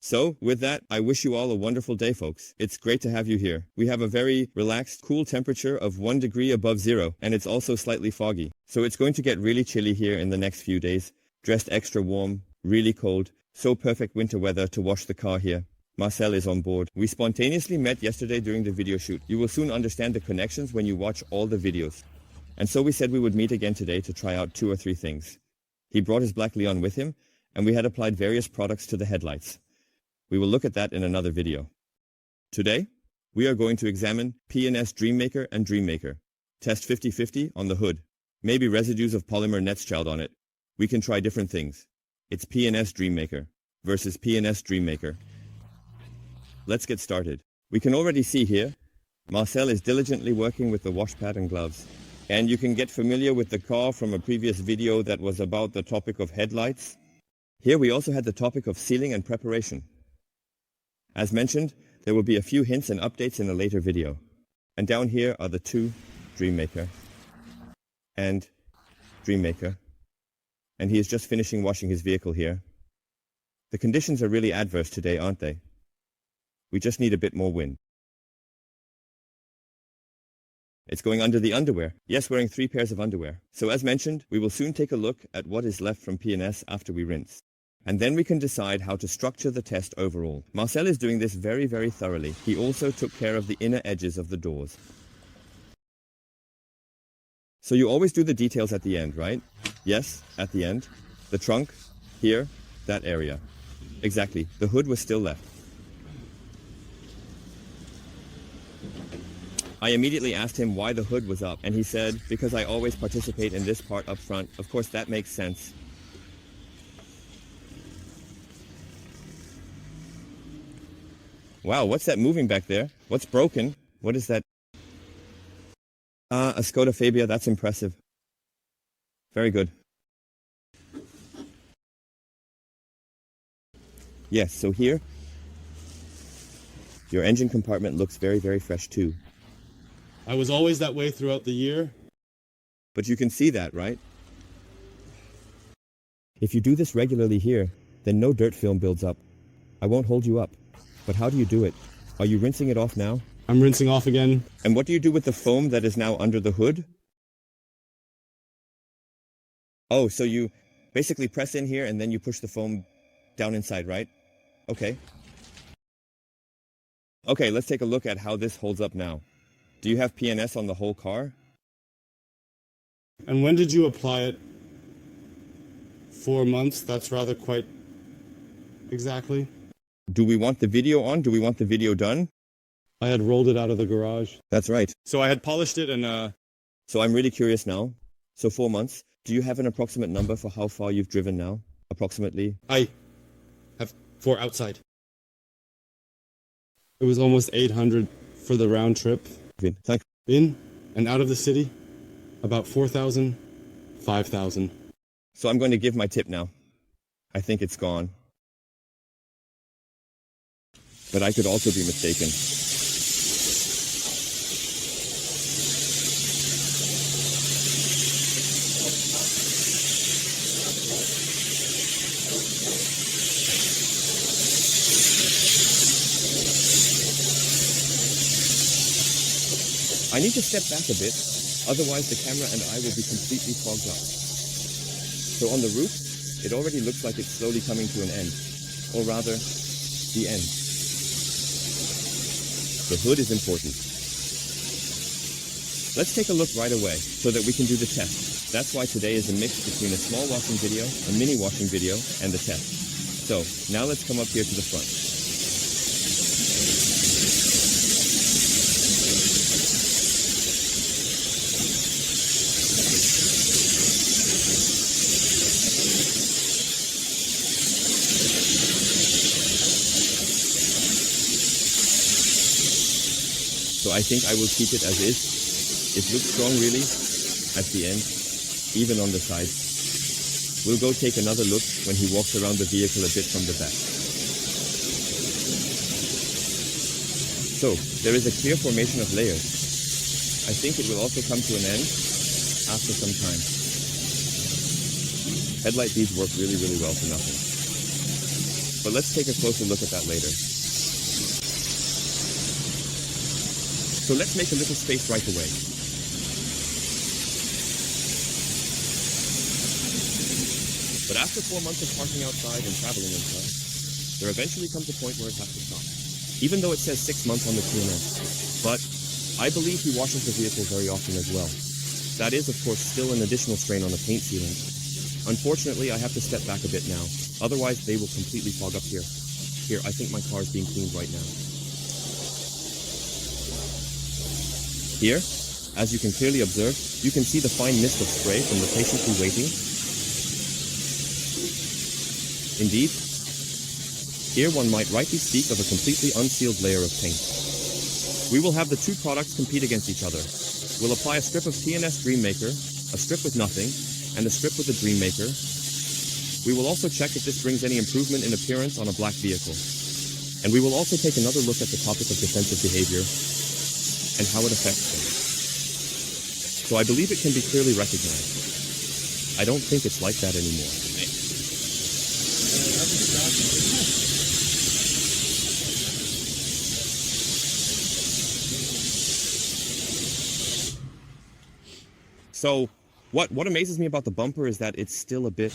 So, with that, I wish you all a wonderful day, folks. It's great to have you here. We have a very relaxed, cool temperature of 1 degree above zero, and it's also slightly foggy. So it's going to get really chilly here in the next few days. Dressed extra warm, really cold, so perfect winter weather to wash the car here. Marcel is on board. We spontaneously met yesterday during the video shoot. You will soon understand the connections when you watch all the videos. And so we said we would meet again today to try out 2 or 3 things. He brought his black Leon with him, and we had applied various products to the headlights. We will look at that in another video. Today, we are going to examine P&S Dreammaker and Dreammaker. Test 50-50 on the hood. Maybe residues of polymer Netzschild on it. We can try different things. It's P&S Dreammaker versus P&S Dreammaker. Let's get started. We can already see here, Marcel is diligently working with the wash pad and gloves. And you can get familiar with the car from a previous video that was about the topic of headlights. Here we also had the topic of sealing and preparation. As mentioned, there will be a few hints and updates in a later video. And down here are the 2, Dreammaker and Dreammaker. And he is just finishing washing his vehicle here. The conditions are really adverse today, aren't they? We just need a bit more wind. It's going under the underwear. Yes, wearing 3 pairs of underwear. So as mentioned, we will soon take a look at what is left from P&S after we rinse. And then we can decide how to structure the test overall. Marcel is doing this very, very thoroughly. He also took care of the inner edges of the doors. So you always do the details at the end, right? Yes, at the end. The trunk, here, that area. Exactly, the hood was still left. I immediately asked him why the hood was up, and he said, because I always participate in this part up front. Of course, that makes sense. Wow, what's that moving back there? What's broken? What is that? A Skoda Fabia, that's impressive. Very good. Yes, so here, your engine compartment looks very, very fresh too. I was always that way throughout the year. But you can see that, right? If you do this regularly here, then no dirt film builds up. I won't hold you up. But how do you do it? Are you rinsing it off now? I'm rinsing off again. And what do you do with the foam that is now under the hood? Oh, so you basically press in here and then you push the foam down inside, right? Okay. Okay, let's take a look at how this holds up now. Do you have P&S on the whole car? And when did you apply it? 4 months? That's rather quite exactly. Do we want the video on? Do we want the video done? I had rolled it out of the garage. That's right. So I had polished it and So I'm really curious now. So 4 months. Do you have an approximate number for how far you've driven now? Approximately? I have 4 outside. It was almost 800 for the round trip. Thank you. In and out of the city, about 4,000, 5,000. So I'm going to give my tip now. I think it's gone. But I could also be mistaken. I need to step back a bit, otherwise the camera and I will be completely fogged up. So on the roof, it already looks like it's slowly coming to an end, or rather, the end. The hood is important. Let's take a look right away, so that we can do the test. That's why today is a mix between a small washing video, a mini washing video, and the test. So, now let's come up here to the front. So I think I will keep it as is. It looks strong really, at the end, even on the sides. We'll go take another look when he walks around the vehicle a bit from the back. So, there is a clear formation of layers. I think it will also come to an end after some time. Headlight beads work really, really well for nothing. But let's take a closer look at that later. So let's make a little space right away. But after 4 months of parking outside and traveling and such, there eventually comes a point where it has to stop. Even though it says 6 months on the P&S. But I believe he washes the vehicle very often as well. That is, of course, still an additional strain on the paint sealant. Unfortunately, I have to step back a bit now. Otherwise, they will completely fog up here. Here, I think my car is being cleaned right now. Here, as you can clearly observe, you can see the fine mist of spray from the patiently waiting. Indeed, here one might rightly speak of a completely unsealed layer of paint. We will have the two products compete against each other. We'll apply a strip of P&S Dreammaker, a strip with nothing, and a strip with the Dreammaker. We will also check if this brings any improvement in appearance on a black vehicle. And we will also take another look at the topic of defensive behavior and how it affects them. So I believe it can be clearly recognized. I don't think it's like that anymore. So, what amazes me about the bumper is that it's still a bit...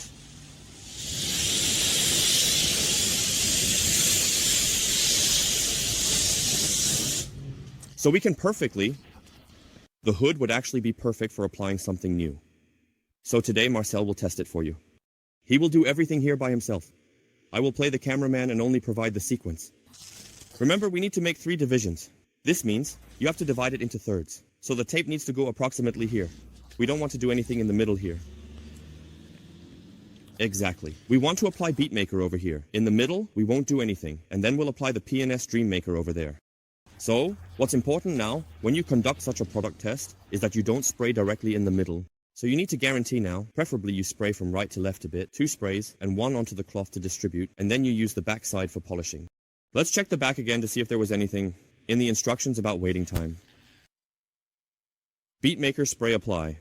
So we can perfectly... The hood would actually be perfect for applying something new. So today Marcel will test it for you. He will do everything here by himself. I will play the cameraman and only provide the sequence. Remember, we need to make 3 divisions. This means you have to divide it into thirds. So the tape needs to go approximately here. We don't want to do anything in the middle here. Exactly. We want to apply Beatmaker over here. In the middle, we won't do anything, and then we'll apply the P&S Dreammaker over there. So, what's important now, when you conduct such a product test, is that you don't spray directly in the middle. So you need to guarantee now, preferably you spray from right to left a bit, 2 sprays, and 1 onto the cloth to distribute, and then you use the back side for polishing. Let's check the back again to see if there was anything in the instructions about waiting time. Beatmaker spray apply.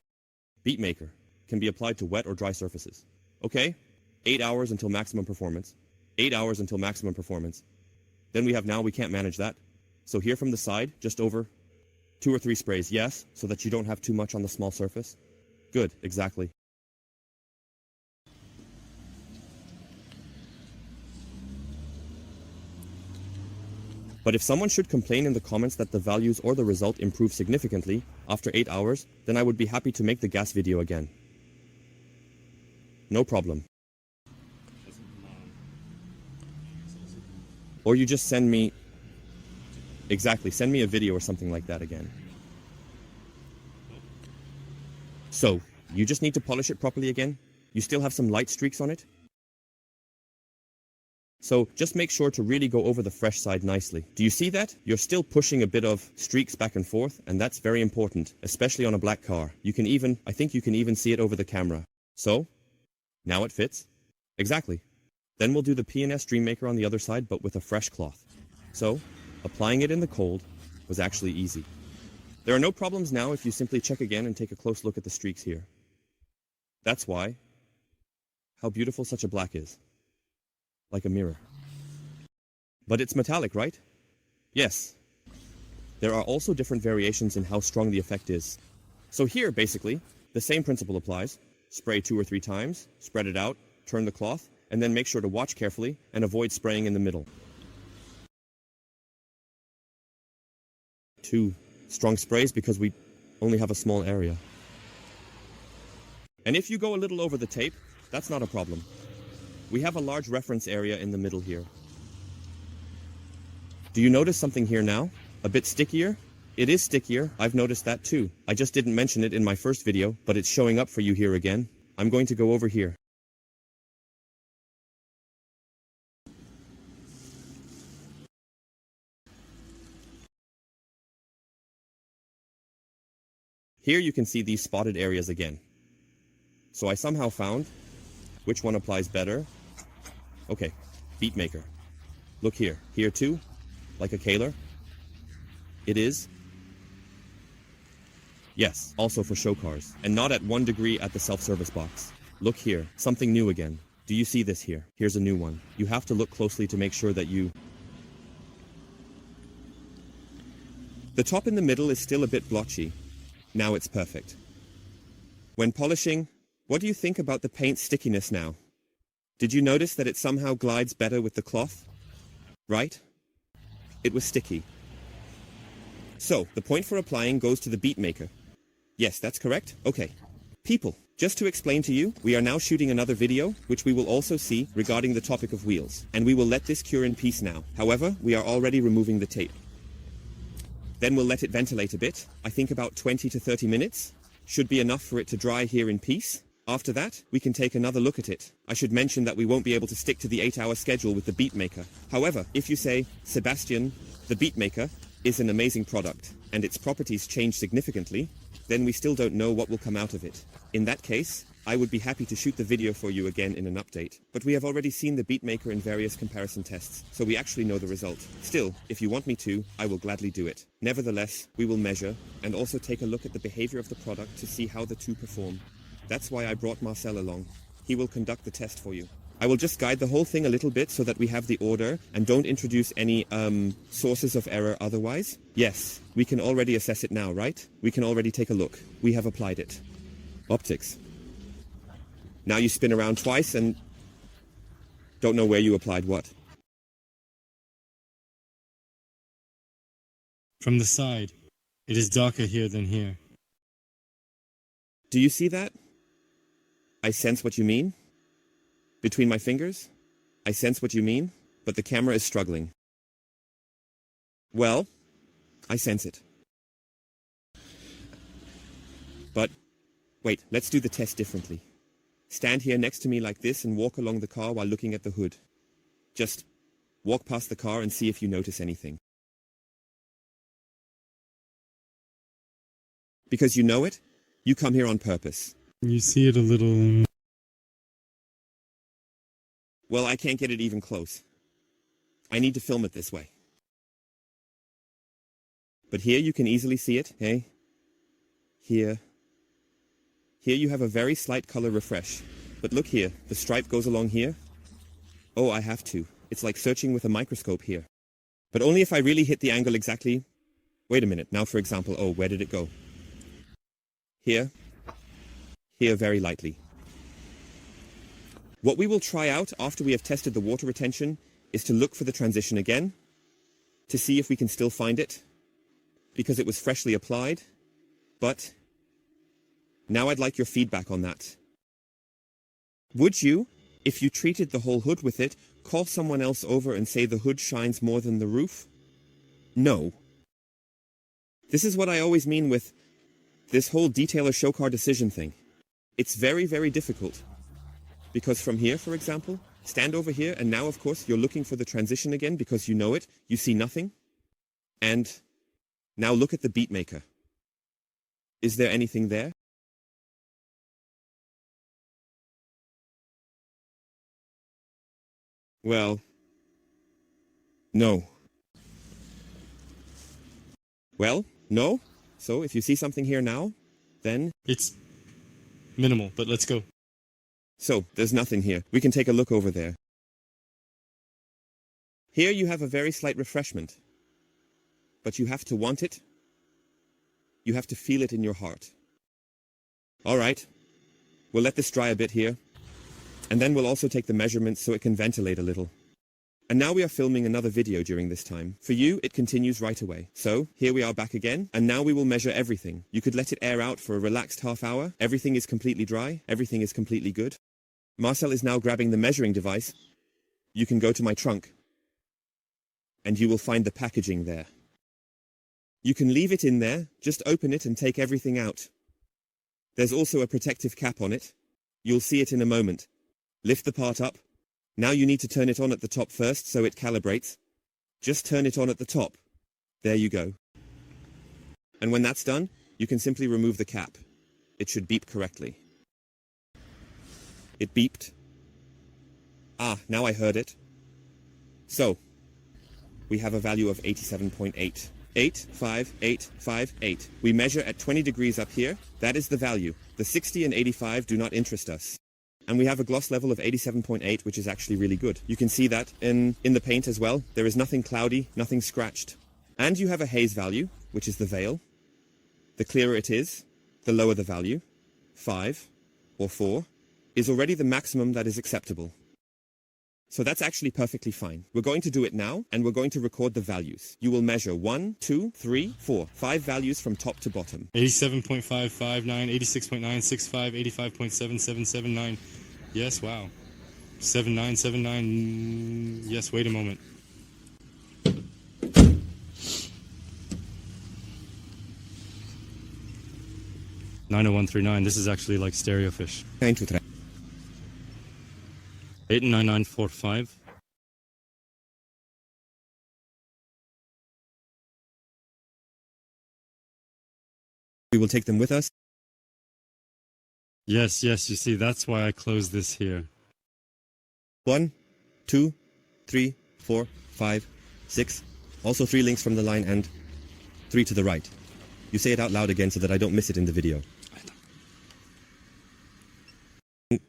Beatmaker can be applied to wet or dry surfaces. Okay, 8 hours until maximum performance. 8 hours until maximum performance. Then we have now we can't manage that. So here from the side, just over 2 or 3 sprays, yes, so that you don't have too much on the small surface. Good, exactly. But if someone should complain in the comments that the values or the result improve significantly after 8 hours, then I would be happy to make the gas video again. No problem. Or you just send me... Exactly, send me a video or something like that again. So, you just need to polish it properly again? You still have some light streaks on it? So, just make sure to really go over the fresh side nicely. Do you see that? You're still pushing a bit of streaks back and forth, and that's very important, especially on a black car. I think you can even see it over the camera. So, now it fits? Exactly. Then we'll do the P&S Dreammaker on the other side, but with a fresh cloth. So, applying it in the cold was actually easy. There are no problems now if you simply check again and take a close look at the streaks here. That's why. How beautiful such a black is. Like a mirror. But it's metallic, right? Yes. There are also different variations in how strong the effect is. So here, basically, the same principle applies. Spray 2 or 3 times, spread it out, turn the cloth, and then make sure to watch carefully and avoid spraying in the middle. 2 strong sprays because we only have a small area. And if you go a little over the tape, that's not a problem. We have a large reference area in the middle here. Do you notice something here now? A bit stickier? It is stickier, I've noticed that too. I just didn't mention it in my first video, but it's showing up for you here again. I'm going to go over here. Here you can see these spotted areas again. So I somehow found which one applies better. Okay, Beatmaker. Look here. Here too, like a Kaler. It is. Yes, also for show cars, and not at 1 degree at the self-service box. Look here, something new again. Do you see this here? Here's a new one. You have to look closely to make sure that you... The top in the middle is still a bit blotchy. Now it's perfect. When polishing, what do you think about the paint stickiness now? Did you notice that it somehow glides better with the cloth? Right? It was sticky. So, the point for applying goes to the bead maker. Yes, that's correct? Okay. People, just to explain to you, we are now shooting another video, which we will also see regarding the topic of wheels, and we will let this cure in peace now. However, we are already removing the tape. Then we'll let it ventilate a bit. I think about 20 to 30 minutes. Should be enough for it to dry here in peace. After that, we can take another look at it. I should mention that we won't be able to stick to the 8-hour schedule with the bead maker. However, if you say, Sebastian, the bead maker is an amazing product, and its properties change significantly, then we still don't know what will come out of it. In that case, I would be happy to shoot the video for you again in an update. But we have already seen the bead maker in various comparison tests, so we actually know the result. Still, if you want me to, I will gladly do it. Nevertheless, we will measure, and also take a look at the behavior of the product to see how the two perform. That's why I brought Marcel along. He will conduct the test for you. I will just guide the whole thing a little bit so that we have the order and don't introduce any sources of error otherwise. Yes, we can already assess it now, right? We can already take a look. We have applied it. Optics. Now you spin around twice and don't know where you applied what. From the side, it is darker here than here. Do you see that? I sense what you mean. Between my fingers, I sense what you mean, but the camera is struggling. Well, I sense it. But, wait, let's do the test differently. Stand here next to me like this and walk along the car while looking at the hood. Just walk past the car and see if you notice anything. Because you know it, you come here on purpose. You see it a little... Well, I can't get it even close. I need to film it this way. But here you can easily see it, hey? Here. Here you have a very slight color refresh. But look here, the stripe goes along here. Oh, I have to. It's like searching with a microscope here. But only if I really hit the angle exactly. Wait a minute, now for example, oh, where did it go? Here. Here very lightly. What we will try out after we have tested the water retention is to look for the transition again, to see if we can still find it, because it was freshly applied, but now I'd like your feedback on that. Would you, if you treated the whole hood with it, call someone else over and say the hood shines more than the roof? No. This is what I always mean with this whole detailer show car decision thing. It's very, very difficult. Because from here, for example, stand over here, and now, of course, you're looking for the transition again because you know it, you see nothing. And now look at the bead maker. Is there anything there? Well, no. Well, no. So if you see something here now, then... It's minimal, but let's go. So, there's nothing here. We can take a look over there. Here you have a very slight refreshment. But you have to want it. You have to feel it in your heart. Alright. We'll let this dry a bit here. And then we'll also take the measurements so it can ventilate a little. And now we are filming another video during this time. For you, it continues right away. So, here we are back again, and now we will measure everything. You could let it air out for a relaxed half hour. Everything is completely dry. Everything is completely good. Marcel is now grabbing the measuring device. You can go to my trunk. And you will find the packaging there. You can leave it in there, just open it and take everything out. There's also a protective cap on it. You'll see it in a moment. Lift the part up. Now you need to turn it on at the top first so it calibrates. Just turn it on at the top. There you go. And when that's done, you can simply remove the cap. It should beep correctly. It beeped. Ah, now I heard it. So, we have a value of 87.8. 85858. We measure at 20 degrees up here. That is the value. The 60 and 85 do not interest us. And we have a gloss level of 87.8, which is actually really good. You can see that in the paint as well. There is nothing cloudy, nothing scratched. And you have a haze value, which is the veil. The clearer it is, the lower the value. 5 or 4 is already the maximum that is acceptable. So that's actually perfectly fine. We're going to do it now, and we're going to record the values. You will measure 1, 2, 3, 4, 5 values from top to bottom. 87.559, 86.965, 85.7779. Yes, wow. 7979. Yes, wait a moment. .90139. This is actually like stereo fish. 89945. We will take them with us. Yes, you see, that's why I closed this here. 1, 2, 3, 4, 5, 6. Also 3 links from the line and 3 to the right. You say it out loud again so that I don't miss it in the video.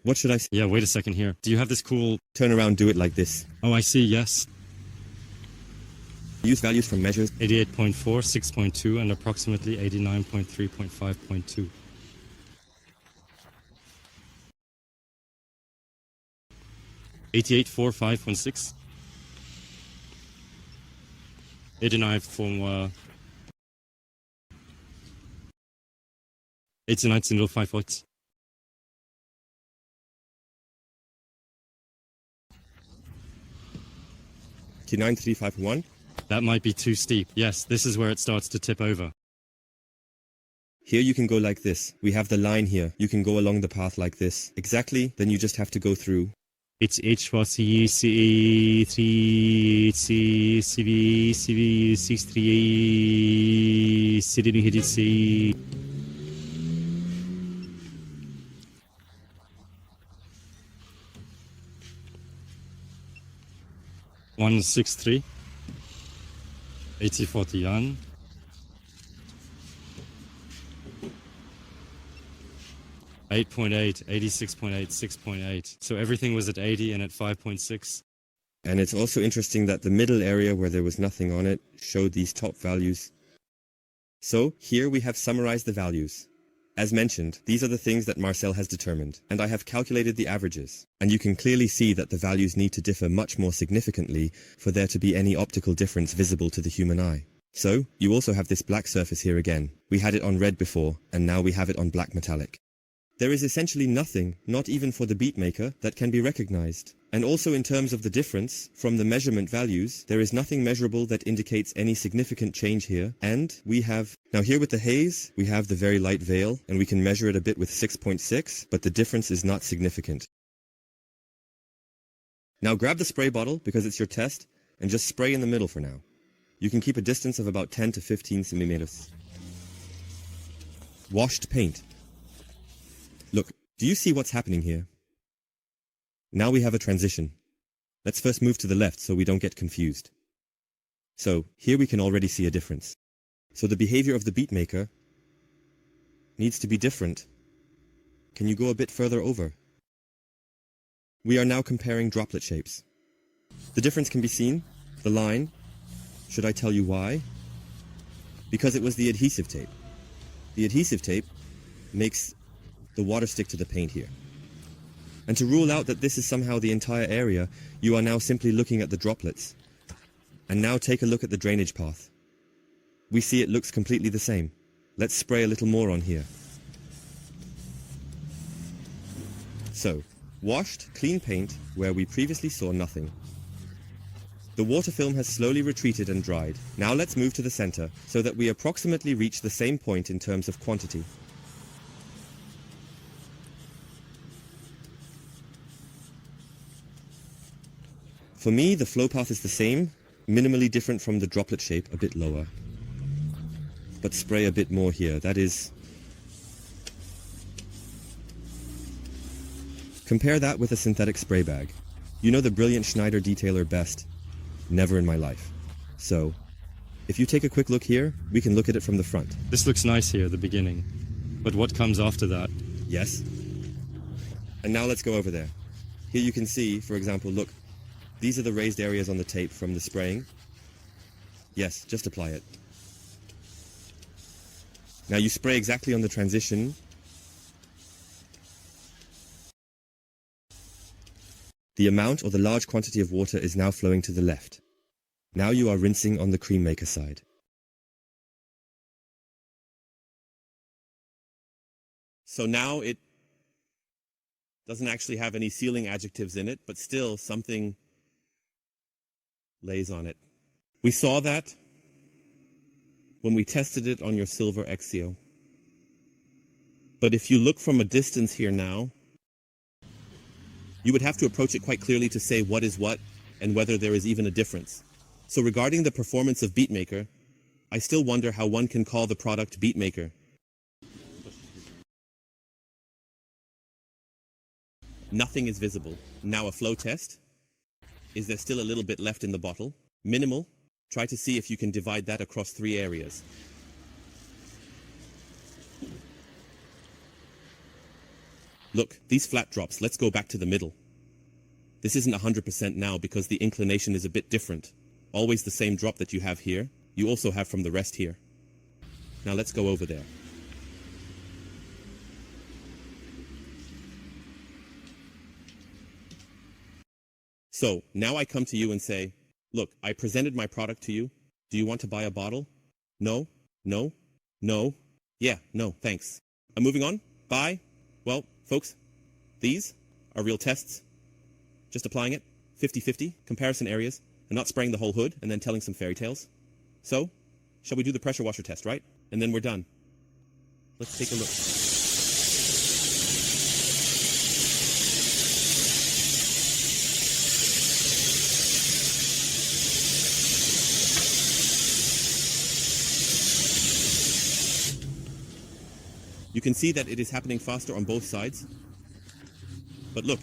What should I say? Yeah, wait a second here. Do you have this cool... Turn around, do it like this. Oh, I see, yes. Use values from measures. 88.4, 6.2, and approximately 89.3.5.2. .88.4, 5.6. 89.4... 89.05 watts. 9351. That might be too steep. Yes, this is where it starts to tip over. Here you can go like this. We have the line here. You can go along the path like this. Exactly, then you just have to go through. It's HYC, CE, 3, C, CV, CV, 63, CDDC. 163, 8041, 8.8, 86.8, 6.8. So everything was at 80 and at 5.6. And it's also interesting that the middle area where there was nothing on it showed these top values. So here we have summarized the values. As mentioned, these are the things that Marcel has determined, and I have calculated the averages. And you can clearly see that the values need to differ much more significantly for there to be any optical difference visible to the human eye. So, you also have this black surface here again. We had it on red before, and now we have it on black metallic. There is essentially nothing, not even for the beat maker, that can be recognized. And also in terms of the difference, from the measurement values, there is nothing measurable that indicates any significant change here. And we have, now here with the haze, we have the very light veil, and we can measure it a bit with 6.6, but the difference is not significant. Now grab the spray bottle, because it's your test, and just spray in the middle for now. You can keep a distance of about 10 to 15 centimeters. Washed paint. Look, do you see what's happening here? Now we have a transition. Let's first move to the left so we don't get confused. So, here we can already see a difference. So the behavior of the beat maker needs to be different. Can you go a bit further over? We are now comparing droplet shapes. The difference can be seen. The line. Should I tell you why? Because it was the adhesive tape. The adhesive tape makes the water stick to the paint here. And to rule out that this is somehow the entire area, you are now simply looking at the droplets. And now take a look at the drainage path. We see it looks completely the same. Let's spray a little more on here. So, washed, clean paint where we previously saw nothing. The water film has slowly retreated and dried. Now let's move to the center so that we approximately reach the same point in terms of quantity. For me, the flow path is the same, minimally different from the droplet shape, a bit lower. But spray a bit more here, that is... Compare that with a synthetic spray bag. You know the brilliant Schneider detailer best? Never in my life. So, if you take a quick look here, we can look at it from the front. This looks nice here, the beginning. But what comes after that? Yes? And now let's go over there. Here you can see, for example, look, these are the raised areas on the tape from the spraying. Yes, just apply it. Now you spray exactly on the transition. The amount or the large quantity of water is now flowing to the left. Now you are rinsing on the cream maker side. So now it doesn't actually have any sealing adjectives in it, but still something lays on it. We saw that when we tested it on your silver Exio. But if you look from a distance here now, you would have to approach it quite clearly to say what is what and whether there is even a difference. So regarding the performance of BeatMaker, I still wonder how one can call the product BeatMaker. Nothing is visible. Now a flow test. Is there still a little bit left in the bottle? Minimal. Try to see if you can divide that across 3 areas. Look, these flat drops, let's go back to the middle. This isn't 100% now because the inclination is a bit different. Always the same drop that you have here, you also have from the rest here. Now let's go over there. So, now I come to you and say, look, I presented my product to you. Do you want to buy a bottle? No? No? No? Yeah, no, thanks. I'm moving on. Bye. Well, folks, these are real tests. Just applying it, 50-50, comparison areas, and not spraying the whole hood and then telling some fairy tales. So, shall we do the pressure washer test, right? And then we're done. Let's take a look. You can see that it is happening faster on both sides. But look,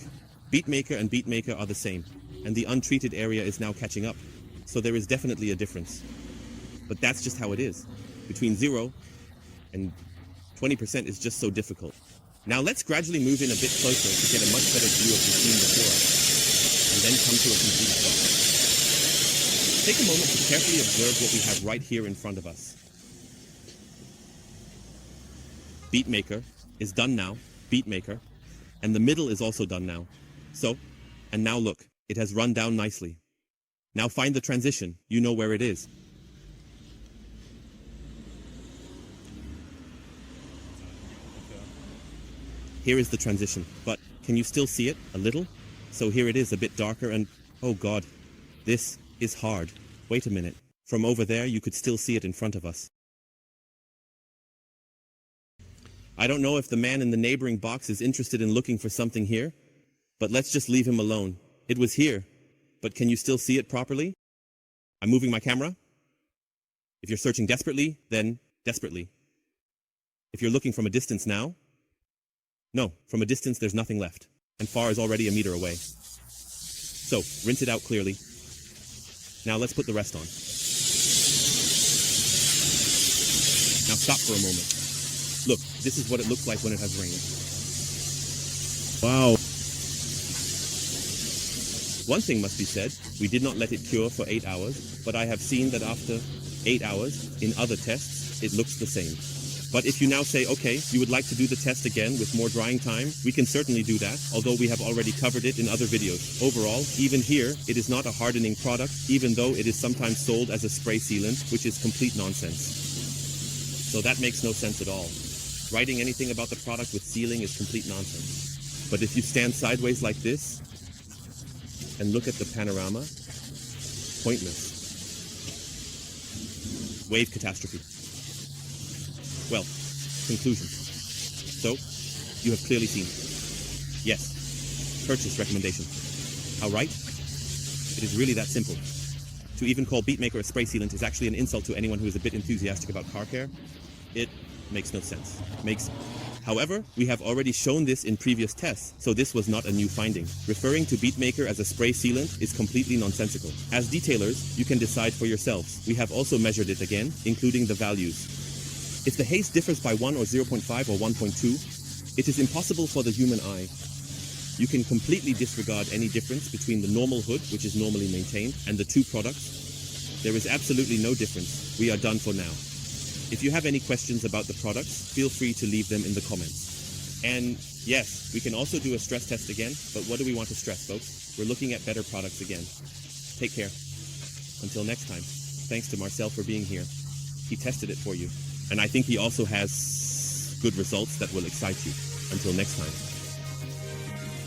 BeatMaker and BeatMaker are the same, and the untreated area is now catching up. So there is definitely a difference. But that's just how it is. Between 0 and 20% is just so difficult. Now let's gradually move in a bit closer to get a much better view of the scene before us, and then come to a complete stop. Take a moment to carefully observe what we have right here in front of us. BeatMaker is done now, BeatMaker, and the middle is also done now. So, and now look, it has run down nicely. Now find the transition, you know where it is. Here is the transition, but can you still see it a little? So here it is, a bit darker and, oh God, this is hard. Wait a minute, from over there you could still see it in front of us. I don't know if the man in the neighboring box is interested in looking for something here, but let's just leave him alone. It was here, but can you still see it properly? I'm moving my camera. If you're searching desperately, then desperately. If you're looking from a distance now, no, from a distance there's nothing left, and far is already a meter away. So, rinse it out clearly. Now let's put the rest on. Now stop for a moment. Look, this is what it looks like when it has rained. Wow. One thing must be said, we did not let it cure for 8 hours, but I have seen that after 8 hours, in other tests, it looks the same. But if you now say, okay, you would like to do the test again with more drying time, we can certainly do that, although we have already covered it in other videos. Overall, even here, it is not a hardening product, even though it is sometimes sold as a spray sealant, which is complete nonsense. So that makes no sense at all. Writing anything about the product with sealing is complete nonsense. But if you stand sideways like this and look at the panorama, pointless. Wave catastrophe. Well, conclusion. So, you have clearly seen. Yes, purchase recommendation. How right? It is really that simple. To even call BeatMaker a spray sealant is actually an insult to anyone who is a bit enthusiastic about car care. It makes no sense. However, we have already shown this in previous tests, so this was not a new finding. Referring to BeatMaker as a spray sealant is completely nonsensical. As detailers, you can decide for yourselves. We have also measured it again, including the values. If the haze differs by 1 or 0.5 or 1.2, it is impossible for the human eye You can completely disregard any difference between the normal hood, which is normally maintained, and the two products. There is absolutely no difference. We are done for now. If you have any questions about the products, feel free to leave them in the comments. And yes, we can also do a stress test again, but what do we want to stress, folks? We're looking at better products again. Take care. Until next time. Thanks to Marcel for being here. He tested it for you. And I think he also has good results that will excite you. Until next time.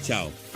Ciao.